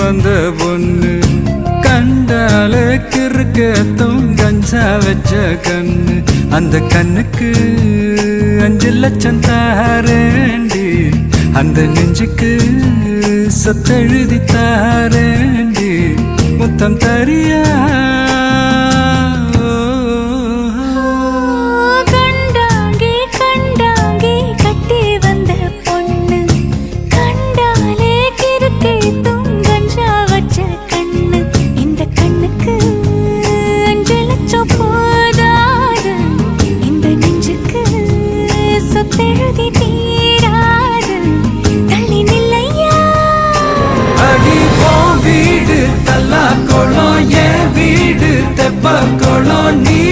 வந்த பொண்ணு கண்டாலே கிறுக்கத்தும் கஞ்சா வச்ச கண்ணு அந்த கண்ணுக்கு 5 லட்சம் தாரேண்டி அந்த நெஞ்சுக்கு சொத்தெழுதி தாரேண்டி முத்தம் தரியா வீடு தல்லா கோலம் என் வீடு தெப்ப கோலம் நீ